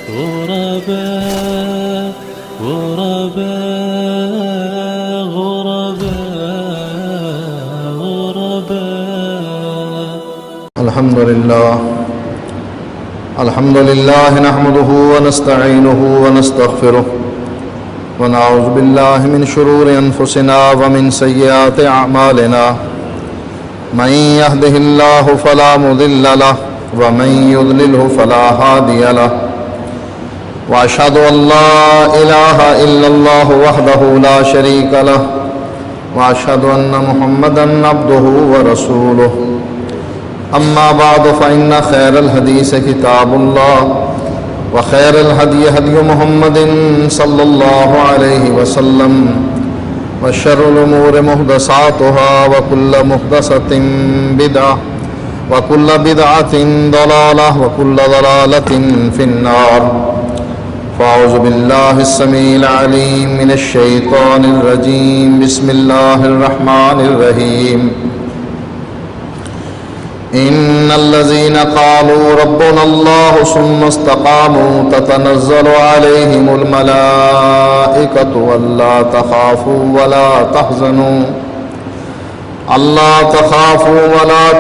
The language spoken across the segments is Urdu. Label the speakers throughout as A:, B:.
A: غرباء غرباء غرباء غرباء.
B: الحمد لله نحمده ونستعينه ونستغفره ونعوذ بالله من شرور أنفسنا ومن سيئات أعمالنا. من يهده الله فلا مضل له ومن يضلله فلا هادي له. وأشهد أن لا إله إلا الله وحده لا شريك له وأشهد أن محمدا عبده ورسوله. أما بعد فإن خير الحديث كتاب الله وخير الهدي هدي محمد صلى الله عليه وسلم وشر الأمور محدثاتها وكل محدثة بدعة وكل بدعة ضلالة وكل ضلالة في النار. فأعوذ بالله السميع العليم من الشيطان الرجيم. بسم الله الرحمن الرحيم. إن الذين قالوا ربنا الله ثم استقاموا تتنزل عليهم الملائكة ألا تخافوا ولا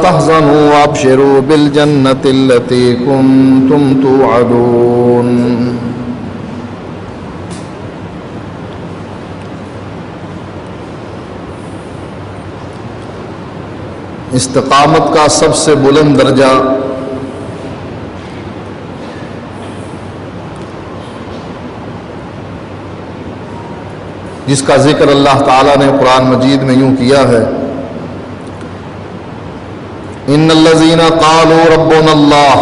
B: تحزنوا وابشروا بالجنة التي كنتم توعدون. استقامت کا سب سے بلند درجہ جس کا ذکر اللہ تعالیٰ نے قرآن مجید میں یوں کیا ہے، ان الذین قالوا ربنا اللہ،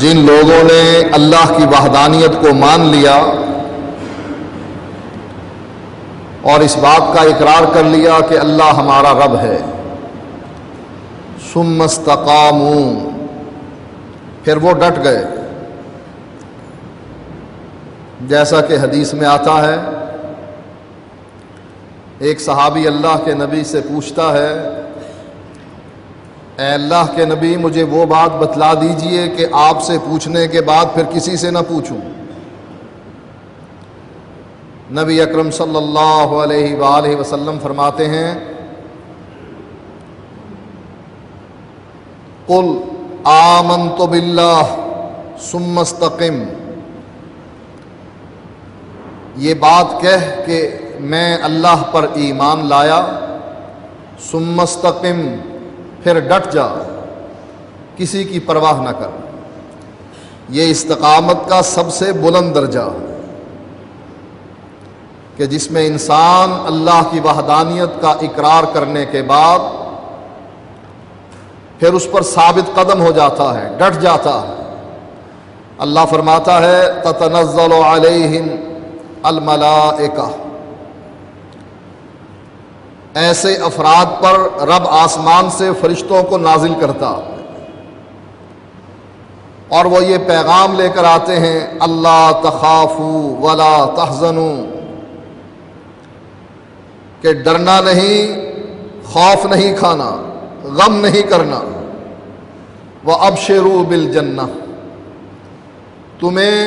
B: جن لوگوں نے اللہ کی وحدانیت کو مان لیا اور اس بات کا اقرار کر لیا کہ اللہ ہمارا رب ہے، ثم استقاموا، پھر وہ ڈٹ گئے. جیسا کہ حدیث میں آتا ہے، ایک صحابی اللہ کے نبی سے پوچھتا ہے، اے اللہ کے نبی مجھے وہ بات بتلا دیجئے کہ آپ سے پوچھنے کے بعد پھر کسی سے نہ پوچھوں. نبی اکرم صلی اللہ علیہ وآلہ وسلم فرماتے ہیں، قل آمنت باللہ ثم استقم، یہ بات کہہ کہ میں اللہ پر ایمان لایا، ثم استقم، پھر ڈٹ جا، کسی کی پرواہ نہ کر. یہ استقامت کا سب سے بلند درجہ کہ جس میں انسان اللہ کی وحدانیت کا اقرار کرنے کے بعد پھر اس پر ثابت قدم ہو جاتا ہے، ڈٹ جاتا ہے. اللہ فرماتا ہے تتنزل علیہم الملائکہ، ایسے افراد پر رب آسمان سے فرشتوں کو نازل کرتا اور وہ یہ پیغام لے کر آتے ہیں، اللہ تخافوا ولا تحزنوا، کہ ڈرنا نہیں، خوف نہیں کھانا، غم نہیں کرنا. وَأَبْشِرُوا بِالْجَنَّةِ، تمہیں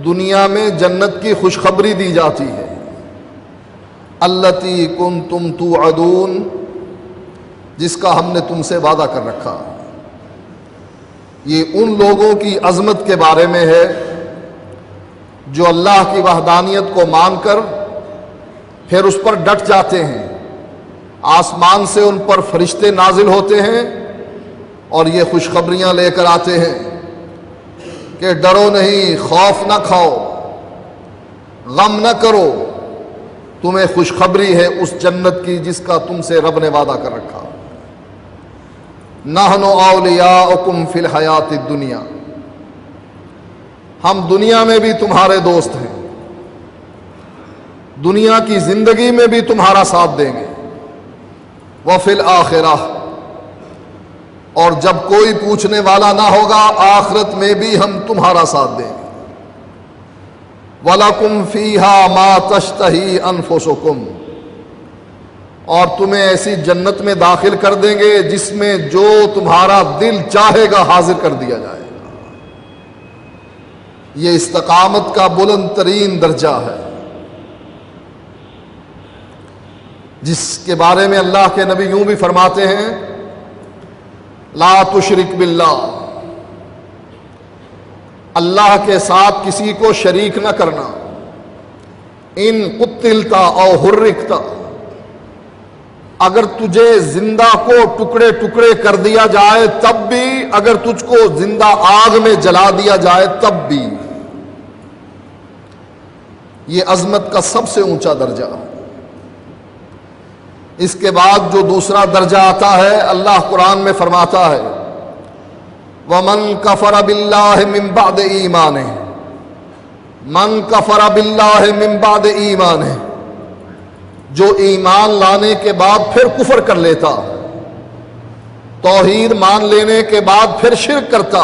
B: دنیا میں جنت کی خوشخبری دی جاتی ہے، الَّتِي كُنْتُمْ تُوعَدُونَ، جس کا ہم نے تم سے وعدہ کر رکھا. یہ ان لوگوں کی عظمت کے بارے میں ہے جو اللہ کی وحدانیت کو مان کر پھر اس پر ڈٹ جاتے ہیں. آسمان سے ان پر فرشتے نازل ہوتے ہیں اور یہ خوشخبریاں لے کر آتے ہیں کہ ڈرو نہیں، خوف نہ کھاؤ، غم نہ کرو، تمہیں خوشخبری ہے اس جنت کی جس کا تم سے رب نے وعدہ کر رکھا. نحن اولیاؤکم فی الحیات الدنیا، ہم دنیا میں بھی تمہارے دوست ہیں، دنیا کی زندگی میں بھی تمہارا ساتھ دیں گے. وفی الآخرہ، اور جب کوئی پوچھنے والا نہ ہوگا آخرت میں بھی ہم تمہارا ساتھ دیں گے. وَلَكُمْ فِيهَا مَا تَشْتَهِي أَنفُسُكُمْ، اور تمہیں ایسی جنت میں داخل کر دیں گے جس میں جو تمہارا دل چاہے گا حاضر کر دیا جائے گا۔ یہ استقامت کا بلند ترین درجہ ہے، جس کے بارے میں اللہ کے نبی یوں بھی فرماتے ہیں، لا تشرک باللہ، اللہ کے ساتھ کسی کو شریک نہ کرنا، ان قتلتا او حرکتا، اگر تجھے زندہ کو ٹکڑے ٹکڑے کر دیا جائے تب بھی، اگر تجھ کو زندہ آگ میں جلا دیا جائے تب بھی۔ یہ عظمت کا سب سے اونچا درجہ۔ اس کے بعد جو دوسرا درجہ آتا ہے، اللہ قرآن میں فرماتا ہے، وَمَن كَفَرَ بِاللَّهِ مِن بَعْدِ ایمانہ، من کفر باللہ من بعد ایمانہ، جو ایمان لانے کے بعد پھر کفر کر لیتا، توحید مان لینے کے بعد پھر شرک کرتا،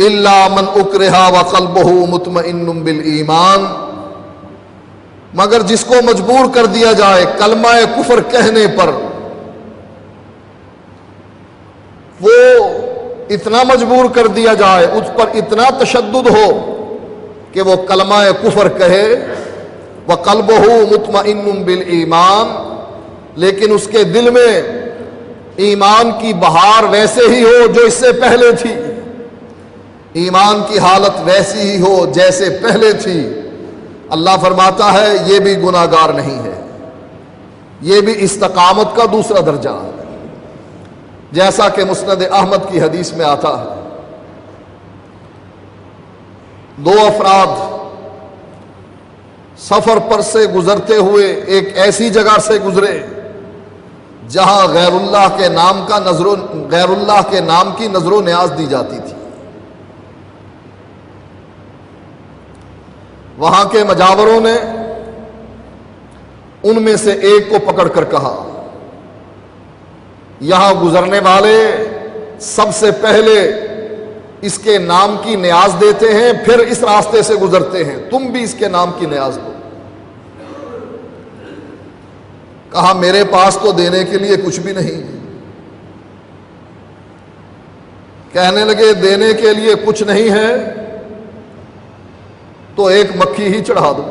B: الا من اکرہ وقلبہ مطمئن بالایمان، مگر جس کو مجبور کر دیا جائے کلمہ کفر کہنے پر، وہ اتنا مجبور کر دیا جائے، اس پر اتنا تشدد ہو کہ وہ کلمہ کفر کہے، وَقَلْبُهُ مُطْمَئِنٌ بِالْإِيمَانِ، لیکن اس کے دل میں ایمان کی بہار ویسے ہی ہو جو اس سے پہلے تھی، ایمان کی حالت ویسی ہی ہو جیسے پہلے تھی، اللہ فرماتا ہے یہ بھی گناہگار نہیں ہے۔ یہ بھی استقامت کا دوسرا درجہ ہے، جیسا کہ مسند احمد کی حدیث میں آتا ہے، دو افراد سفر پر سے گزرتے ہوئے ایک ایسی جگہ سے گزرے جہاں غیر اللہ کے نام کی نظر و نیاز دی جاتی تھی۔ وہاں کے مجاوروں نے ان میں سے ایک کو پکڑ کر کہا، یہاں گزرنے والے سب سے پہلے اس کے نام کی نیاز دیتے ہیں، پھر اس راستے سے گزرتے ہیں، تم بھی اس کے نام کی نیاز دو۔ کہا میرے پاس تو دینے کے لیے کچھ بھی نہیں۔ کہنے لگے دینے کے لیے کچھ نہیں ہے تو ایک مکھی ہی چڑھا دو۔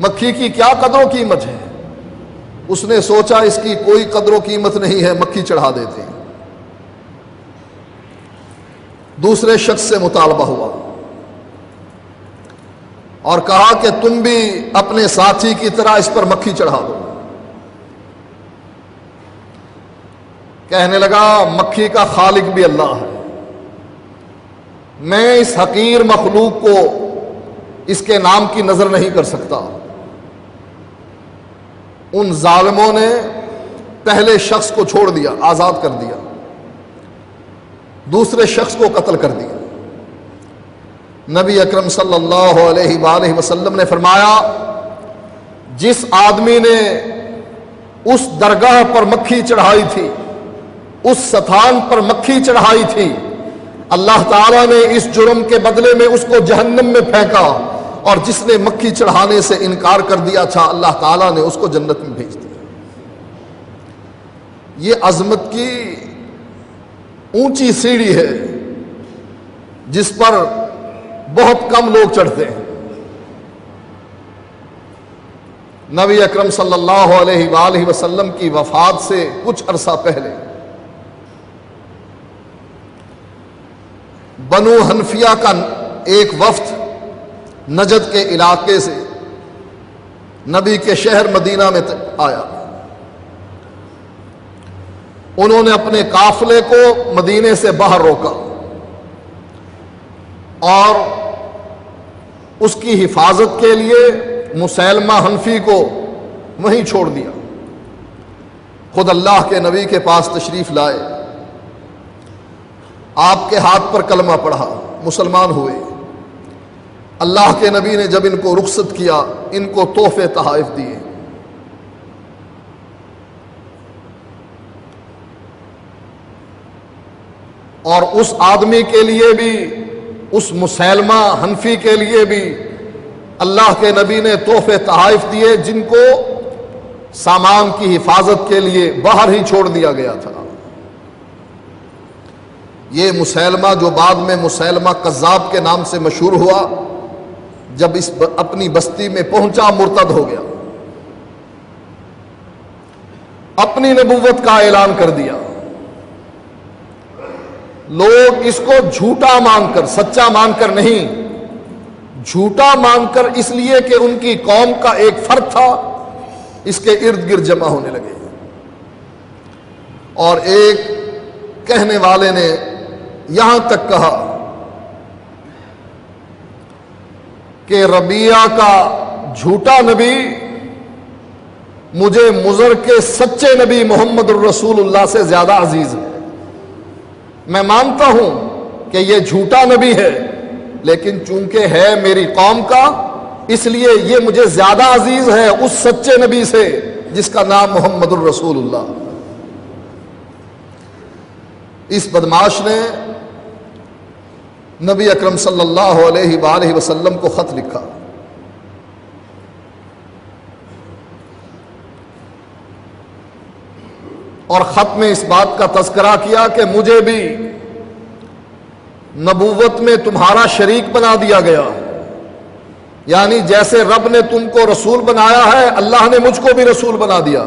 B: مکھی کی کیا قدر و قیمت ہے؟ اس نے سوچا اس کی کوئی قدر و قیمت نہیں ہے، مکھی چڑھا دیتے ہیں۔ دوسرے شخص سے مطالبہ ہوا اور کہا کہ تم بھی اپنے ساتھی کی طرح اس پر مکھی چڑھا دو۔ کہنے لگا مکھی کا خالق بھی اللہ ہے، میں اس حقیر مخلوق کو اس کے نام کی نظر نہیں کر سکتا۔ ان ظالموں نے پہلے شخص کو چھوڑ دیا، آزاد کر دیا، دوسرے شخص کو قتل کر دیا۔ نبی اکرم صلی اللہ علیہ وآلہ وسلم نے فرمایا، جس آدمی نے اس درگاہ پر مکھی چڑھائی تھی، اس ستان پر مکھی چڑھائی تھی، اللہ تعالیٰ نے اس جرم کے بدلے میں اس کو جہنم میں پھینکا، اور جس نے مکھی چڑھانے سے انکار کر دیا تھا اللہ تعالیٰ نے اس کو جنت میں بھیج دیا۔ یہ عظمت کی اونچی سیڑھی ہے جس پر بہت کم لوگ چڑھتے ہیں۔ نبی اکرم صلی اللہ علیہ وآلہ وسلم کی وفات سے کچھ عرصہ پہلے بنو حنفیہ کا ایک وفد نجد کے علاقے سے نبی کے شہر مدینہ میں آیا۔ انہوں نے اپنے قافلے کو مدینے سے باہر روکا اور اس کی حفاظت کے لیے مسیلمہ حنفی کو وہیں چھوڑ دیا۔ خود اللہ کے نبی کے پاس تشریف لائے، آپ کے ہاتھ پر کلمہ پڑھا، مسلمان ہوئے۔ اللہ کے نبی نے جب ان کو رخصت کیا، ان کو تحفے تحائف دیے۔ اور اس آدمی کے لیے بھی، اس مسیلمہ حنفی کے لیے بھی اللہ کے نبی نے تحفے تحائف دیے جن کو سامان کی حفاظت کے لیے باہر ہی چھوڑ دیا گیا تھا۔ یہ مسیلمہ جو بعد میں مسیلمہ کذاب کے نام سے مشہور ہوا، جب اپنی بستی میں پہنچا مرتد ہو گیا، اپنی نبوت کا اعلان کر دیا۔ لوگ اس کو جھوٹا مان کر، سچا مان کر نہیں، جھوٹا مان کر اس لیے کہ ان کی قوم کا ایک فرد تھا، اس کے ارد گرد جمع ہونے لگے۔ اور ایک کہنے والے نے یہاں تک کہا کہ ربیعہ کا جھوٹا نبی مجھے مضر کے سچے نبی محمد الرسول اللہ سے زیادہ عزیز ہے۔ میں مانتا ہوں کہ یہ جھوٹا نبی ہے، لیکن چونکہ ہے میری قوم کا، اس لیے یہ مجھے زیادہ عزیز ہے اس سچے نبی سے جس کا نام محمد الرسول اللہ۔ اس بدماش نے نبی اکرم صلی اللہ علیہ وآلہ وسلم کو خط لکھا، اور خط میں اس بات کا تذکرہ کیا کہ مجھے بھی نبوت میں تمہارا شریک بنا دیا گیا، یعنی جیسے رب نے تم کو رسول بنایا ہے، اللہ نے مجھ کو بھی رسول بنا دیا۔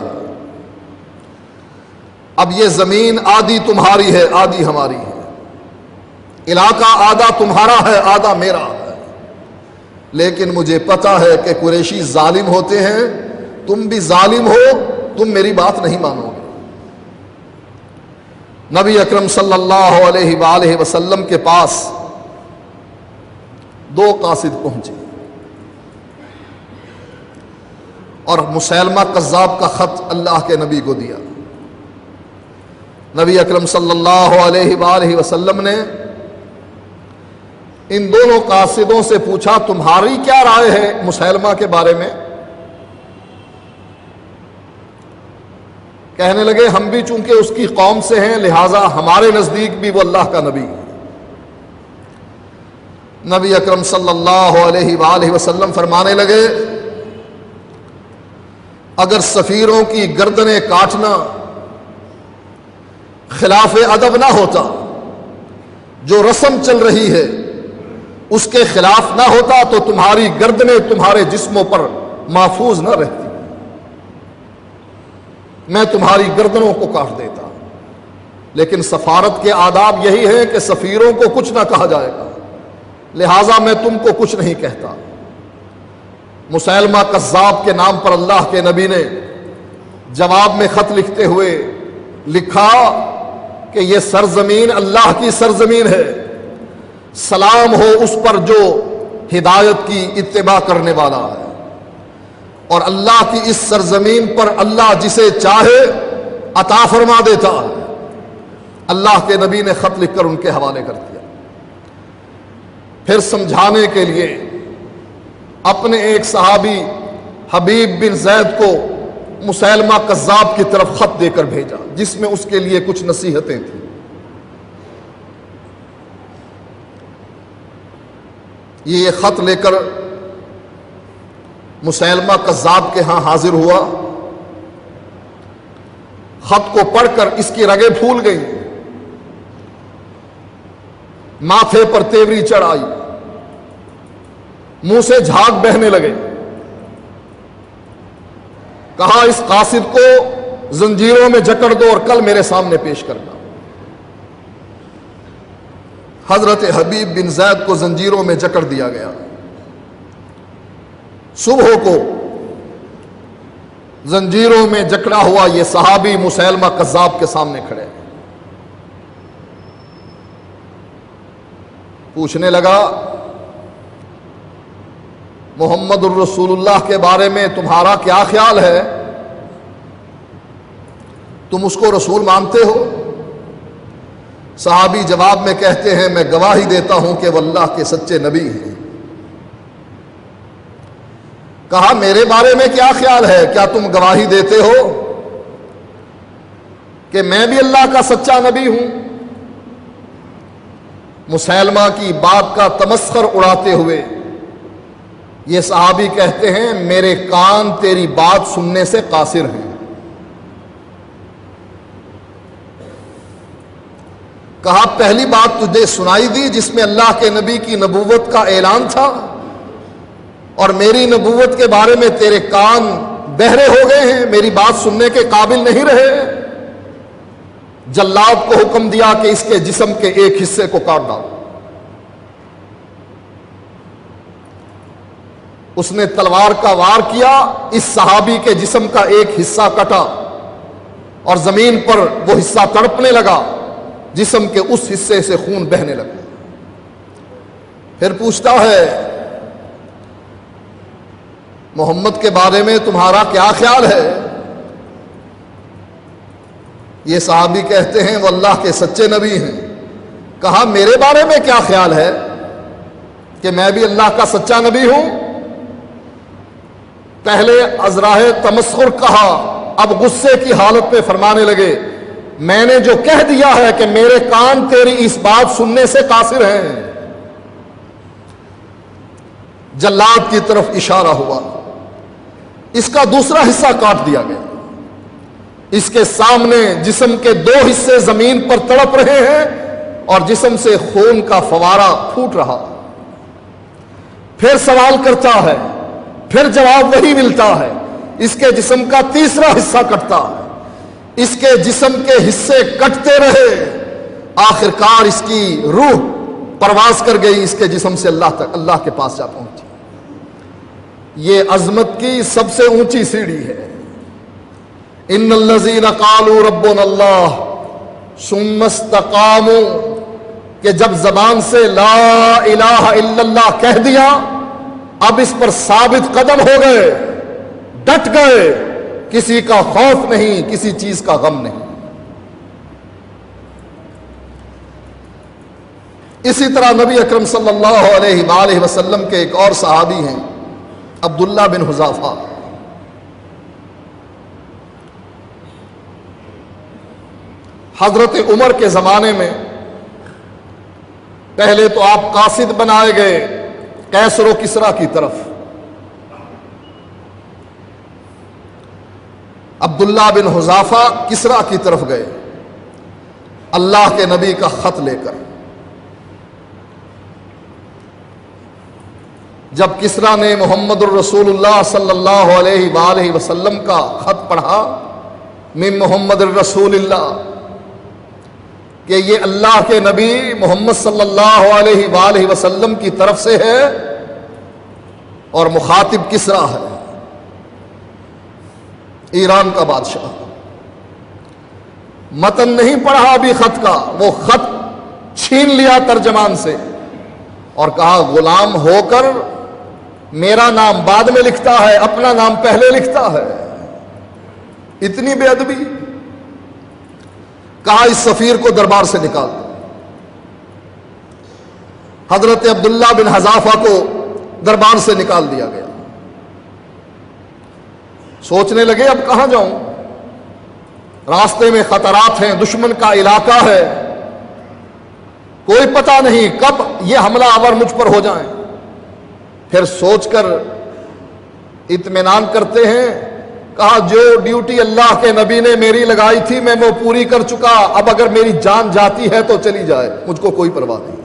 B: اب یہ زمین آدھی تمہاری ہے، آدھی ہماری ہے، علاقہ آدھا تمہارا ہے، آدھا میرا ہے، لیکن مجھے پتا ہے کہ قریشی ظالم ہوتے ہیں، تم بھی ظالم ہو، تم میری بات نہیں مانو گے۔ نبی اکرم صلی اللہ علیہ وآلہ وسلم کے پاس دو قاصد پہنچے اور مسیلمہ کذاب کا خط اللہ کے نبی کو دیا۔ نبی اکرم صلی اللہ علیہ وآلہ وسلم نے ان دونوں قاصدوں سے پوچھا، تمہاری کیا رائے ہے مسیلمہ کے بارے میں؟ کہنے لگے ہم بھی چونکہ اس کی قوم سے ہیں، لہٰذا ہمارے نزدیک بھی وہ اللہ کا نبی ہے۔ نبی اکرم صلی اللہ علیہ وآلہ وسلم فرمانے لگے، اگر سفیروں کی گردنیں کاٹنا خلاف ادب نہ ہوتا، جو رسم چل رہی ہے اس کے خلاف نہ ہوتا، تو تمہاری گردنیں تمہارے جسموں پر محفوظ نہ رہتی، میں تمہاری گردنوں کو کاٹ دیتا۔ لیکن سفارت کے آداب یہی ہے کہ سفیروں کو کچھ نہ کہا جائے گا، لہٰذا میں تم کو کچھ نہیں کہتا۔ مسیلمہ کذاب کے نام پر اللہ کے نبی نے جواب میں خط لکھتے ہوئے لکھا کہ یہ سرزمین اللہ کی سرزمین ہے، سلام ہو اس پر جو ہدایت کی اتباع کرنے والا ہے، اور اللہ کی اس سرزمین پر اللہ جسے چاہے عطا فرما دیتا ہے۔ اللہ کے نبی نے خط لکھ کر ان کے حوالے کر دیا۔ پھر سمجھانے کے لیے اپنے ایک صحابی حبیب بن زید کو مسیلمہ کذاب کی طرف خط دے کر بھیجا، جس میں اس کے لیے کچھ نصیحتیں تھیں۔ یہ خط لے کر مسیلمہ کذاب کے ہاں حاضر ہوا۔ خط کو پڑھ کر اس کی رگیں پھول گئیں، ماتھے پر تیوری چڑھ آئی، منہ سے جھاگ بہنے لگے۔ کہا اس قاصد کو زنجیروں میں جکڑ دو اور کل میرے سامنے پیش کرنا۔ حضرت حبیب بن زید کو زنجیروں میں جکڑ دیا گیا۔ صبح کو زنجیروں میں جکڑا ہوا یہ صحابی مسیلمہ کذاب کے سامنے کھڑے، پوچھنے لگا محمد الرسول اللہ کے بارے میں تمہارا کیا خیال ہے؟ تم اس کو رسول مانتے ہو؟ صحابی جواب میں کہتے ہیں میں گواہی دیتا ہوں کہ وہ اللہ کے سچے نبی ہیں۔ کہا میرے بارے میں کیا خیال ہے؟ کیا تم گواہی دیتے ہو کہ میں بھی اللہ کا سچا نبی ہوں؟ مسیلمہ کی بات کا تمسخر اڑاتے ہوئے یہ صحابی کہتے ہیں میرے کان تیری بات سننے سے قاصر ہیں. کہا پہلی بات تجھے سنائی دی جس میں اللہ کے نبی کی نبوت کا اعلان تھا، اور میری نبوت کے بارے میں تیرے کان بہرے ہو گئے ہیں، میری بات سننے کے قابل نہیں رہے. جلاد کو حکم دیا کہ اس کے جسم کے ایک حصے کو کاٹ ڈالو. اس نے تلوار کا وار کیا، اس صحابی کے جسم کا ایک حصہ کٹا اور زمین پر وہ حصہ تڑپنے لگا، جسم کے اس حصے سے خون بہنے لگا. پھر پوچھتا ہے محمد کے بارے میں تمہارا کیا خیال ہے؟ یہ صحابی کہتے ہیں وہ اللہ کے سچے نبی ہیں. کہا میرے بارے میں کیا خیال ہے کہ میں بھی اللہ کا سچا نبی ہوں؟ پہلے ازراہ تمسخر کہا، اب غصے کی حالت میں فرمانے لگے میں نے جو کہہ دیا ہے کہ میرے کان تیری اس بات سننے سے قاصر ہیں. جلاد کی طرف اشارہ ہوا، اس کا دوسرا حصہ کاٹ دیا گیا. اس کے سامنے جسم کے دو حصے زمین پر تڑپ رہے ہیں اور جسم سے خون کا فوارہ پھوٹ رہا. پھر سوال کرتا ہے، پھر جواب وہی ملتا ہے. اس کے جسم کا تیسرا حصہ کٹتا ہے، اس کے جسم کے حصے کٹتے رہے، آخر کار اس کی روح پرواز کر گئی، اس کے جسم سے اللہ کے پاس جا پہنچی. یہ عظمت کی سب سے اونچی سیڑھی ہے. ان الذین قالوا ربنا اللہ ثم استقاموا، کہ جب زبان سے لا الہ الا اللہ کہہ دیا اب اس پر ثابت قدم ہو گئے، ڈٹ گئے، کسی کا خوف نہیں، کسی چیز کا غم نہیں. اسی طرح نبی اکرم صلی اللہ علیہ وآلہ وسلم کے ایک اور صحابی ہیں عبداللہ بن حذافہ. حضرت عمر کے زمانے میں پہلے تو آپ قاصد بنائے گئے قیصر و کسریٰ کی طرف. عبداللہ بن حذافہ کسریٰ کی طرف گئے اللہ کے نبی کا خط لے کر. جب کسریٰ نے محمد الرسول اللہ صلی اللہ علیہ وآلہ وسلم کا خط پڑھا من محمد الرسول اللہ، کہ یہ اللہ کے نبی محمد صلی اللہ علیہ وآلہ وسلم کی طرف سے ہے اور مخاطب کسریٰ ہے، ایران کا بادشاہ. متن نہیں پڑھا ابھی خط کا، وہ خط چھین لیا ترجمان سے اور کہا غلام ہو کر میرا نام بعد میں لکھتا ہے، اپنا نام پہلے لکھتا ہے. اتنی بے ادبی. کہا اس سفیر کو دربار سے نکال دو. حضرت عبداللہ بن حذافہ کو دربار سے نکال دیا گیا. سوچنے لگے اب کہاں جاؤں، راستے میں خطرات ہیں، دشمن کا علاقہ ہے، کوئی پتہ نہیں کب یہ حملہ آور مجھ پر ہو جائیں. پھر سوچ کر اطمینان کرتے ہیں، کہا جو ڈیوٹی اللہ کے نبی نے میری لگائی تھی میں وہ پوری کر چکا، اب اگر میری جان جاتی ہے تو چلی جائے، مجھ کو کوئی پرواہ نہیں.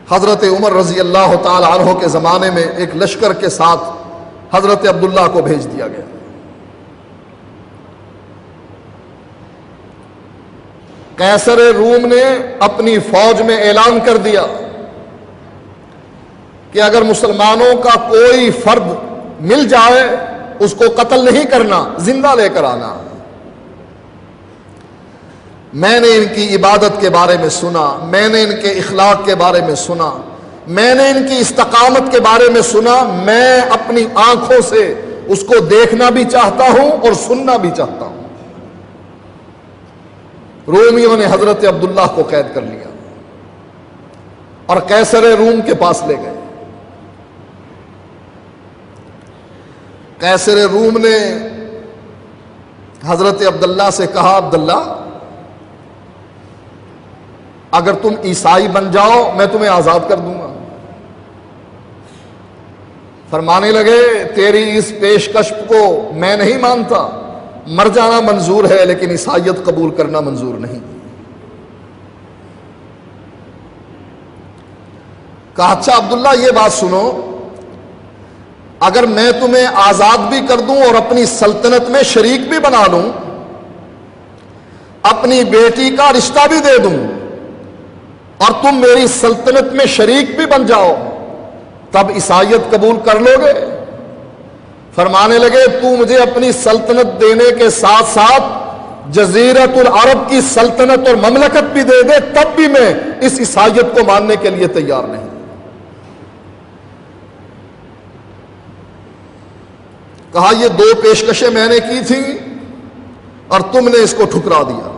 B: حضرت عمر رضی اللہ تعالی عنہ کے زمانے میں ایک لشکر کے ساتھ حضرت عبداللہ کو بھیج دیا گیا. قیصر روم نے اپنی فوج میں اعلان کر دیا کہ اگر مسلمانوں کا کوئی فرد مل جائے اس کو قتل نہیں کرنا، زندہ لے کر آنا. میں نے ان کی عبادت کے بارے میں سنا، میں نے ان کے اخلاق کے بارے میں سنا، میں نے ان کی استقامت کے بارے میں سنا، میں اپنی آنکھوں سے اس کو دیکھنا بھی چاہتا ہوں اور سننا بھی چاہتا ہوں. رومیوں نے حضرت عبداللہ کو قید کر لیا اور قیصر روم کے پاس لے گئے. قیصر روم نے حضرت عبداللہ سے کہا عبداللہ اگر تم عیسائی بن جاؤ میں تمہیں آزاد کر دوں گا. فرمانے لگے تیری اس پیشکش کو میں نہیں مانتا، مر جانا منظور ہے لیکن عیسائیت قبول کرنا منظور نہیں۔ کہا اچھا عبداللہ یہ بات سنو، اگر میں تمہیں آزاد بھی کر دوں اور اپنی سلطنت میں شریک بھی بنا لوں، اپنی بیٹی کا رشتہ بھی دے دوں اور تم میری سلطنت میں شریک بھی بن جاؤ، تب عیسائیت قبول کر لو گے؟ فرمانے لگے تو مجھے اپنی سلطنت دینے کے ساتھ ساتھ جزیرت العرب کی سلطنت اور مملکت بھی دے دے، تب بھی میں اس عیسائیت کو ماننے کے لیے تیار نہیں۔ کہا یہ دو پیشکشیں میں نے کی تھیں اور تم نے اس کو ٹھکرا دیا،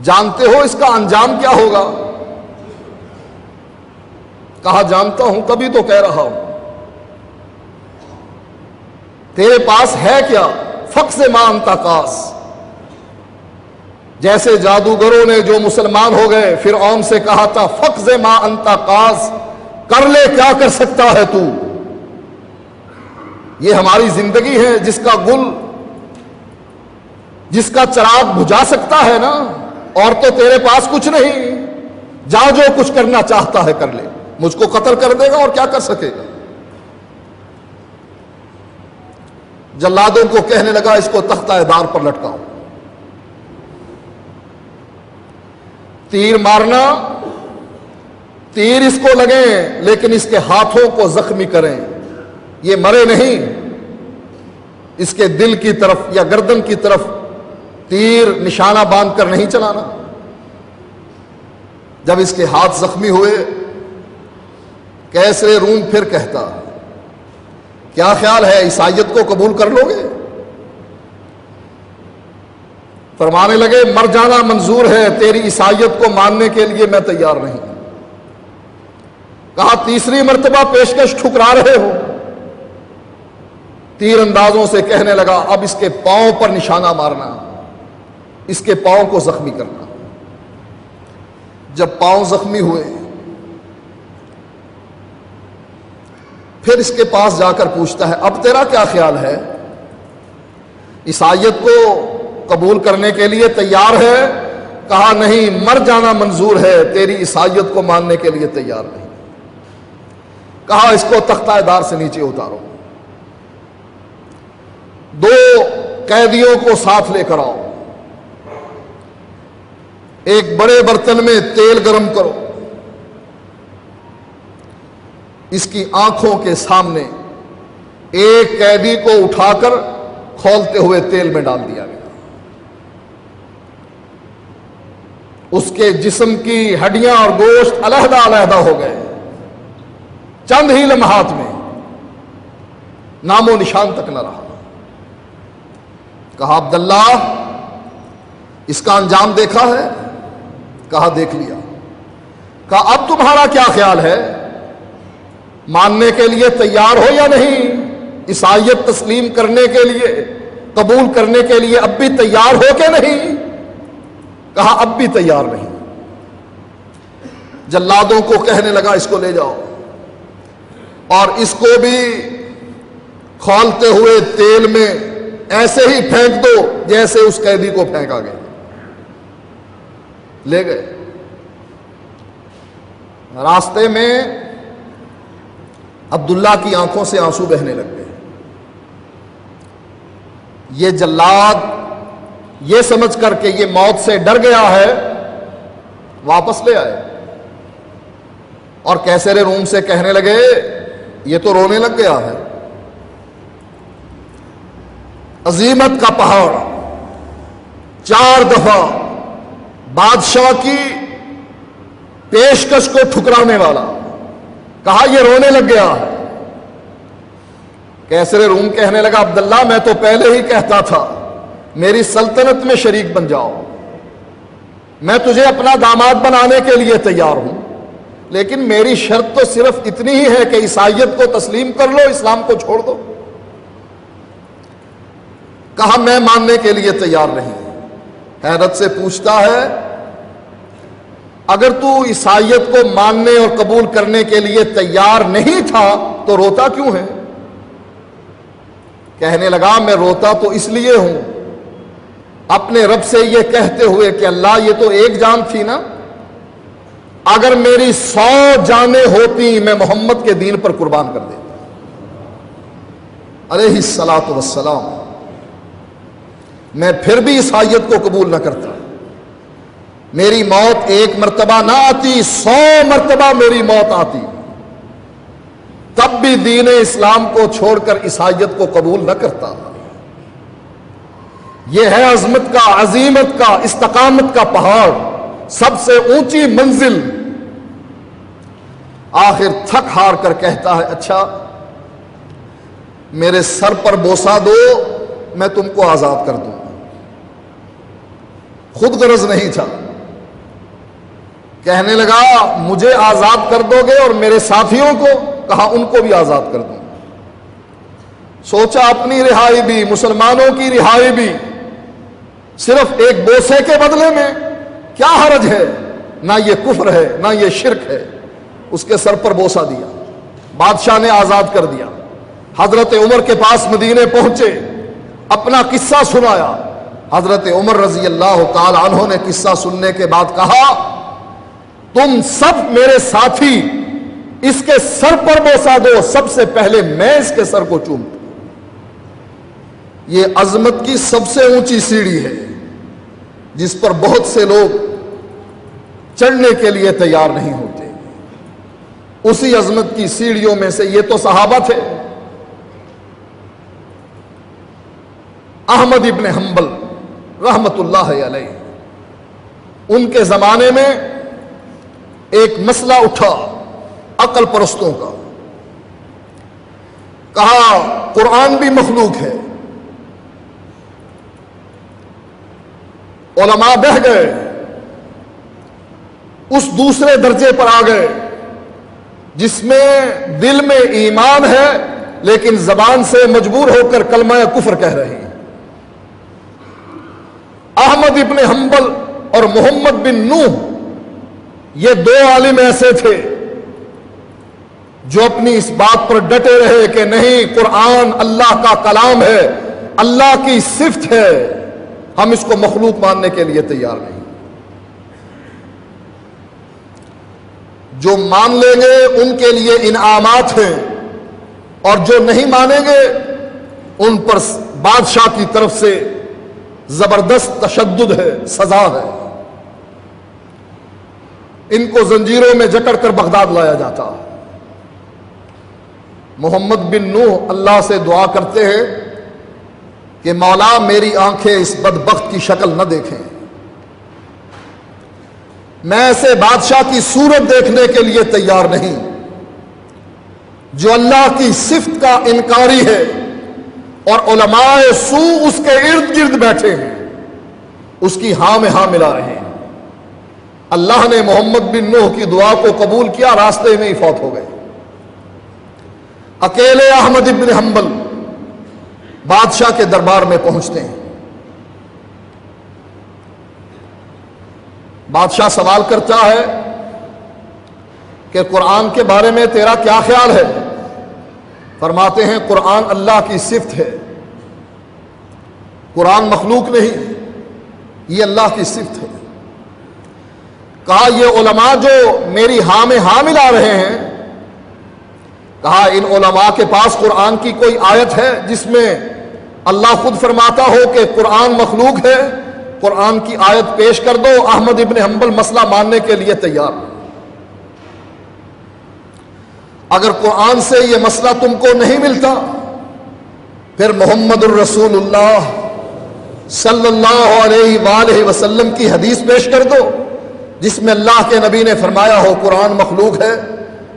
B: جانتے ہو اس کا انجام کیا ہوگا؟ کہا جانتا ہوں، تبھی تو کہہ رہا ہوں۔ تیرے پاس ہے کیا؟ فقز ما انت قاص، جیسے جادوگروں نے جو مسلمان ہو گئے فرعون سے کہا تھا فقز ما انت قاص، کر لے کیا کر سکتا ہے تو؟ یہ ہماری زندگی ہے جس کا گل، جس کا چراغ بجھا سکتا ہے نا، اور تو تیرے پاس کچھ نہیں، جا جو کچھ کرنا چاہتا ہے کر لے، مجھ کو قتل کر دے گا اور کیا کر سکے گا؟ جلادوں کو کہنے لگا اس کو تختہ دار پر لٹکاؤ، تیر مارنا، تیر اس کو لگیں لیکن اس کے ہاتھوں کو زخمی کریں، یہ مرے نہیں، اس کے دل کی طرف یا گردن کی طرف تیر نشانہ باندھ کر نہیں چلانا۔ جب اس کے ہاتھ زخمی ہوئے کیسر روم پھر کہتا کیا خیال ہے عیسائیت کو قبول کر لو گے؟ فرمانے لگے مر جانا منظور ہے، تیری عیسائیت کو ماننے کے لیے میں تیار نہیں۔ کہا تیسری مرتبہ پیشکش ٹھکرا رہے ہو؟ تیر اندازوں سے کہنے لگا اب اس کے پاؤں پر نشانہ مارنا، اس کے پاؤں کو زخمی کرنا۔ جب پاؤں زخمی ہوئے پھر اس کے پاس جا کر پوچھتا ہے اب تیرا کیا خیال ہے؟ عیسائیت کو قبول کرنے کے لیے تیار ہے؟ کہا نہیں، مر جانا منظور ہے، تیری عیسائیت کو ماننے کے لیے تیار نہیں۔ کہا اس کو تختہ دار سے نیچے اتارو، دو قیدیوں کو ساتھ لے کر آؤ، ایک بڑے برتن میں تیل گرم کرو، اس کی آنکھوں کے سامنے ایک قیدی کو اٹھا کر کھولتے ہوئے تیل میں ڈال دیا گیا، اس کے جسم کی ہڈیاں اور گوشت علیحدہ علیحدہ ہو گئے، چند ہی لمحات میں نام و نشان تک نہ رہا۔ کہا عبداللہ اس کا انجام دیکھا ہے؟ کہا دیکھ لیا۔ کہا اب تمہارا کیا خیال ہے؟ ماننے کے لیے تیار ہو یا نہیں؟ عیسائیت تسلیم کرنے کے لیے، قبول کرنے کے لیے اب بھی تیار ہو کہ نہیں؟ کہا اب بھی تیار نہیں۔ جلادوں کو کہنے لگا اس کو لے جاؤ اور اس کو بھی کھولتے ہوئے تیل میں ایسے ہی پھینک دو جیسے اس قیدی کو پھینکا گیا۔ لے گئے، راستے میں عبداللہ کی آنکھوں سے آنسو بہنے لگ گئے۔ یہ جلاد یہ سمجھ کر کہ یہ موت سے ڈر گیا ہے واپس لے آئے اور کیسر روم سے کہنے لگے یہ تو رونے لگ گیا ہے، عظیمت کا پہاڑ 4 دفعہ بادشاہ کی پیشکش کو ٹھکرانے والا، کہا یہ رونے لگ گیا ہے۔ کیسر روم کہنے لگا عبداللہ میں تو پہلے ہی کہتا تھا میری سلطنت میں شریک بن جاؤ، میں تجھے اپنا داماد بنانے کے لیے تیار ہوں، لیکن میری شرط تو صرف اتنی ہی ہے کہ عیسائیت کو تسلیم کر لو، اسلام کو چھوڑ دو۔ کہا میں ماننے کے لیے تیار نہیں۔ حیرت سے پوچھتا ہے اگر تو عیسائیت کو ماننے اور قبول کرنے کے لیے تیار نہیں تھا تو روتا کیوں ہے؟ کہنے لگا میں روتا تو اس لیے ہوں اپنے رب سے یہ کہتے ہوئے کہ اللہ یہ تو ایک جان تھی نا، اگر میری 100 جانیں ہوتی میں محمد کے دین پر قربان کر دیتا علیہ الصلاۃ والسلام، میں پھر بھی اس آیت کو قبول نہ کرتا، میری موت ایک مرتبہ نہ آتی 100 مرتبہ میری موت آتی، تب بھی دین اسلام کو چھوڑ کر اس آیت کو قبول نہ کرتا۔ یہ ہے عظمت کا، عظیمت کا، استقامت کا پہاڑ، سب سے اونچی منزل۔ آخر تھک ہار کر کہتا ہے اچھا میرے سر پر بوسہ دو میں تم کو آزاد کر دوں۔ خود غرض نہیں تھا، کہنے لگا مجھے آزاد کر دو گے اور میرے ساتھیوں کو؟ کہا ان کو بھی آزاد کر دوں۔ سوچا اپنی رہائی بھی، مسلمانوں کی رہائی بھی صرف ایک بوسے کے بدلے میں، کیا حرج ہے؟ نہ یہ کفر ہے نہ یہ شرک ہے۔ اس کے سر پر بوسہ دیا، بادشاہ نے آزاد کر دیا۔ حضرت عمر کے پاس مدینے پہنچے، اپنا قصہ سنایا۔ حضرت عمر رضی اللہ تعالی عنہ نے قصہ سننے کے بعد کہا تم سب میرے ساتھی اس کے سر پر بوسہ دو، سب سے پہلے میں اس کے سر کو چومتا۔ یہ عظمت کی سب سے اونچی سیڑھی ہے جس پر بہت سے لوگ چڑھنے کے لیے تیار نہیں ہوتے۔ اسی عظمت کی سیڑھیوں میں سے یہ تو صحابہ تھے۔ احمد ابن حنبل رحمت اللہ علیہ، ان کے زمانے میں ایک مسئلہ اٹھا عقل پرستوں کا، کہا قرآن بھی مخلوق ہے۔ علماء بہ گئے، اس دوسرے درجے پر آ گئے جس میں دل میں ایمان ہے لیکن زبان سے مجبور ہو کر کلمہ کفر کہہ رہے ہیں۔ احمد ابن حنبل اور محمد بن نوح، یہ دو عالم ایسے تھے جو اپنی اس بات پر ڈٹے رہے کہ نہیں، قرآن اللہ کا کلام ہے، اللہ کی صفت ہے، ہم اس کو مخلوق ماننے کے لیے تیار نہیں۔ جو مان لیں گے ان کے لیے انعامات ہیں، اور جو نہیں مانیں گے ان پر بادشاہ کی طرف سے زبردست تشدد ہے، سزا ہے۔ ان کو زنجیروں میں جکڑ کر بغداد لایا جاتا۔ محمد بن نوح اللہ سے دعا کرتے ہیں کہ مولا میری آنکھیں اس بدبخت کی شکل نہ دیکھیں، میں ایسے بادشاہ کی صورت دیکھنے کے لیے تیار نہیں جو اللہ کی صفت کا انکاری ہے اور علماء سو اس کے ارد گرد بیٹھے ہیں، اس کی ہاں میں ہاں ملا رہے ہیں۔ اللہ نے محمد بن نوح کی دعا کو قبول کیا، راستے میں ہی فوت ہو گئے۔ اکیلے احمد ابن حنبل بادشاہ کے دربار میں پہنچتے ہیں۔ بادشاہ سوال کرتا ہے کہ قرآن کے بارے میں تیرا کیا خیال ہے؟ فرماتے ہیں قرآن اللہ کی صفت ہے، قرآن مخلوق نہیں، یہ اللہ کی صفت ہے۔ کہا یہ علماء جو میری ہاں میں ہاں ملا رہے ہیں، کہا ان علماء کے پاس قرآن کی کوئی آیت ہے جس میں اللہ خود فرماتا ہو کہ قرآن مخلوق ہے؟ قرآن کی آیت پیش کر دو۔ احمد ابن حنبل مسئلہ ماننے کے لیے تیار۔ اگر قرآن سے یہ مسئلہ تم کو نہیں ملتا پھر محمد الرسول اللہ صلی اللہ علیہ وآلہ وسلم کی حدیث پیش کر دو جس میں اللہ کے نبی نے فرمایا ہو قرآن مخلوق ہے،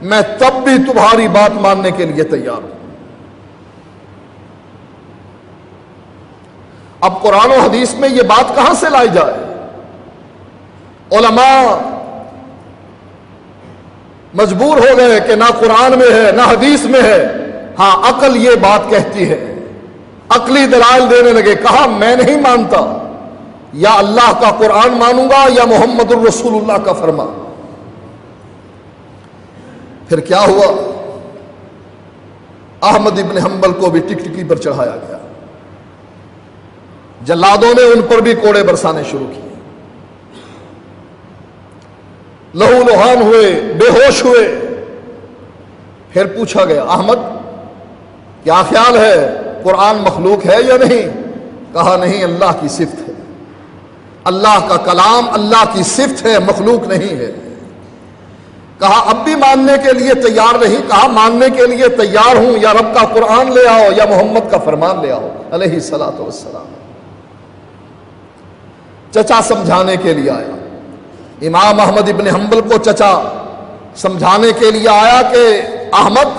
B: میں تب بھی تمہاری بات ماننے کے لیے تیار ہوں۔ اب قرآن و حدیث میں یہ بات کہاں سے لائی جائے؟ علماء مجبور ہو گئے کہ نہ قرآن میں ہے نہ حدیث میں ہے، ہاں عقل یہ بات کہتی ہے۔ عقلی دلائل دینے لگے، کہا میں نہیں مانتا، یا اللہ کا قرآن مانوں گا یا محمد الرسول اللہ کا فرمان۔ پھر کیا ہوا؟ احمد ابن حنبل کو بھی ٹکٹکی پر چڑھایا گیا. جلادوں نے ان پر بھی کوڑے برسانے شروع کیے. لہو لہان ہوئے, بے ہوش ہوئے. پھر پوچھا گیا, احمد کیا خیال ہے, قرآن مخلوق ہے یا نہیں؟ کہا نہیں, اللہ کی صفت ہے. اللہ کا کلام اللہ کی صفت ہے, مخلوق نہیں ہے. کہا اب بھی ماننے کے لیے تیار نہیں؟ کہا ماننے کے لیے تیار ہوں, یا رب کا قرآن لے آؤ یا محمد کا فرمان لے آؤ علیہ الصلوۃ والسلام. چچا سمجھانے کے لیے آیا. امام احمد ابن حنبل کو چچا سمجھانے کے لیے آیا کہ احمد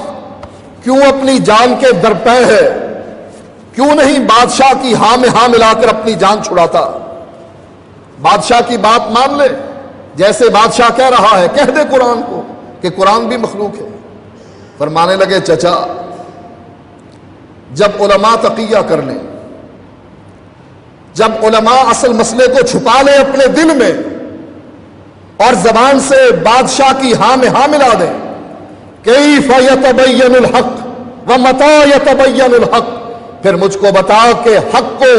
B: کیوں اپنی جان کے درپے ہے, کیوں نہیں بادشاہ کی ہاں میں ہاں ملا کر اپنی جان چھڑاتا؟ بادشاہ کی بات مان لے, جیسے بادشاہ کہہ رہا ہے کہہ دے قرآن کو کہ قرآن بھی مخلوق ہے. فرمانے لگے چچا, جب علماء تقیہ کر لیں, جب علماء اصل مسئلے کو چھپا لیں اپنے دل میں اور زبان سے بادشاہ کی ہاں میں ہاں ملا دیں, کیف یتبین الحق ومتی یتبین الحق, پھر مجھ کو بتا کہ حق کو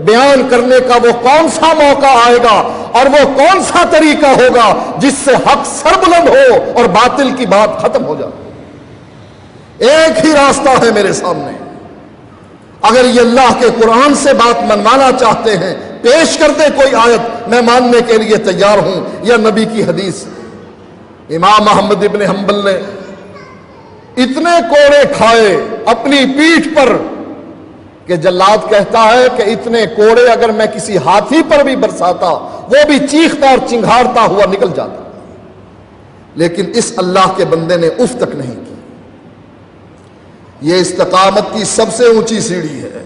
B: بیان کرنے کا وہ کون سا موقع آئے گا اور وہ کون سا طریقہ ہوگا جس سے حق سربلند ہو اور باطل کی بات ختم ہو جائے. ایک ہی راستہ ہے میرے سامنے. اگر یہ اللہ کے قرآن سے بات منوانا چاہتے ہیں, پیش کر دے کوئی آیت, میں ماننے کے لیے تیار ہوں, یا نبی کی حدیث. امام احمد ابن حنبل نے اتنے کوڑے کھائے اپنی پیٹھ پر کہ جلاد کہتا ہے کہ اتنے کوڑے اگر میں کسی ہاتھی پر بھی برساتا وہ بھی چیختا اور چنگھاڑتا ہوا نکل جاتا. لیکن اس اللہ کے بندے نے اف تک نہیں کی. یہ استقامت کی سب سے اونچی سیڑھی ہے.